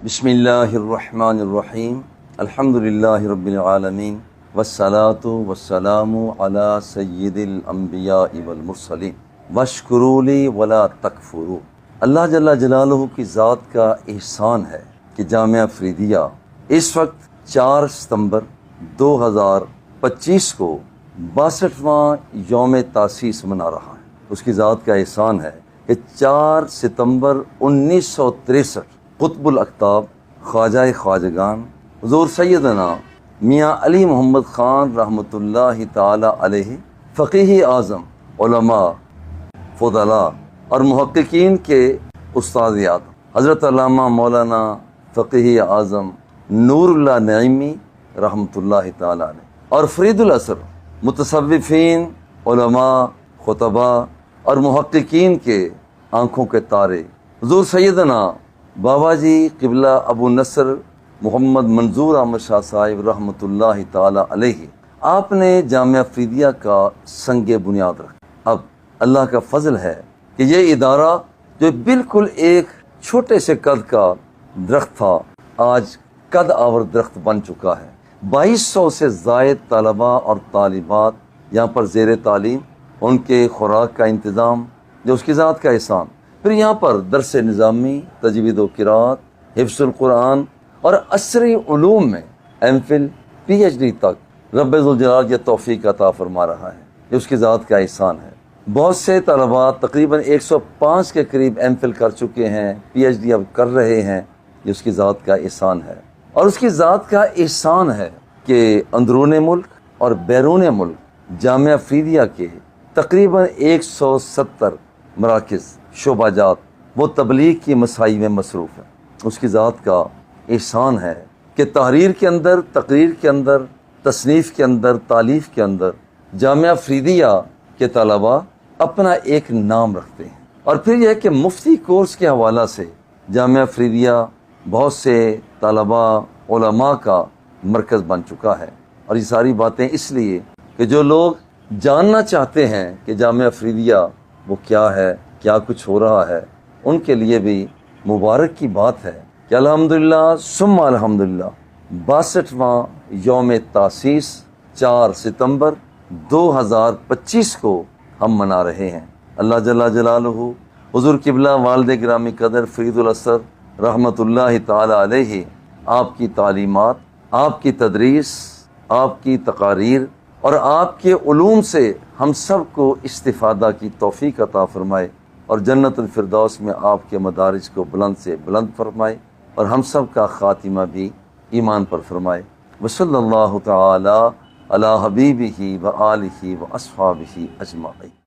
بسم اللہ الرحمن الرحیم الحمدللہ رب العالمین والصلاة والسلام علی سید الانبیاء والمرسلین واشکروا لی ولا تکفروا۔ اللہ جل جلالہ کی ذات کا احسان ہے کہ جامعہ فریدیہ اس وقت 4 ستمبر 2025 کو 62واں یوم تاسیس منا رہا ہے۔ اس کی ذات کا احسان ہے کہ 4 ستمبر 1963 قطب الاقطاب خواجہ خواجگان حضور سیدنا میاں علی محمد خان رحمۃ اللہ تعالی علیہ فقیہ اعظم، علماء، فضلاء اور محققین کے استاد اعظم حضرت علامہ مولانا فقیہ اعظم نور اللہ نعیمی رحمۃ اللہ تعالی علیہ اور فرید العصر متصوفین، علماء، خطباء اور محققین کے آنکھوں کے تارے حضور سیدنا بابا جی قبلہ ابو نصر محمد منظور احمد شاہ صاحب رحمۃ اللہ تعالی علیہ، آپ نے جامعہ فریدیہ کا سنگ بنیاد رکھا۔ اب اللہ کا فضل ہے کہ یہ ادارہ جو بالکل ایک چھوٹے سے قد کا درخت تھا، آج قد آور درخت بن چکا ہے۔ 2200 سے زائد طلباء اور طالبات یہاں پر زیر تعلیم، ان کے خوراک کا انتظام جو اس کی ذات کا احسان، پھر یہاں پر درس نظامی، تجوید و قرات، حفظ القرآن اور عصری علوم میں ایم فل PhD تک رب ذوالجلال یہ توفیق عطا فرما رہا ہے۔ یہ اس کی ذات کا احسان ہے۔ بہت سے طلباء تقریباً 105 کے قریب ایم فل کر چکے ہیں، PhD اب کر رہے ہیں۔ یہ اس کی ذات کا احسان ہے، اور اس کی ذات کا احسان ہے کہ اندرون ملک اور بیرون ملک جامعہ فریدیہ کے تقریباً 170 مراکز، شعبہ جات وہ تبلیغ کی مساعی میں مصروف ہیں۔ اس کی ذات کا احسان ہے کہ تحریر کے اندر، تقریر کے اندر، تصنیف کے اندر، تالیف کے اندر جامعہ فریدیہ کے طلباء اپنا ایک نام رکھتے ہیں۔ اور پھر یہ کہ مفتی کورس کے حوالہ سے جامعہ فریدیہ بہت سے طلباء، علماء کا مرکز بن چکا ہے۔ اور یہ ساری باتیں اس لیے کہ جو لوگ جاننا چاہتے ہیں کہ جامعہ فریدیہ وہ کیا ہے، کیا کچھ ہو رہا ہے، ان کے لیے بھی مبارک کی بات ہے کہ الحمدللہ ثم الحمدللہ 62واں یوم تاسیس 4 ستمبر 2025 کو ہم منا رہے ہیں۔ اللہ جل جلالہ حضور قبلہ والد گرامی قدر فرید العصر رحمۃ اللہ تعالی علیہ، آپ کی تعلیمات، آپ کی تدریس، آپ کی تقاریر اور آپ کے علوم سے ہم سب کو استفادہ کی توفیق عطا فرمائے، اور جنت الفردوس میں آپ کے مدارج کو بلند سے بلند فرمائے، اور ہم سب کا خاتمہ بھی ایمان پر فرمائے۔ وصلی اللہ تعالی علی حبیبہ و آلہ و اصحابہ اجمعین۔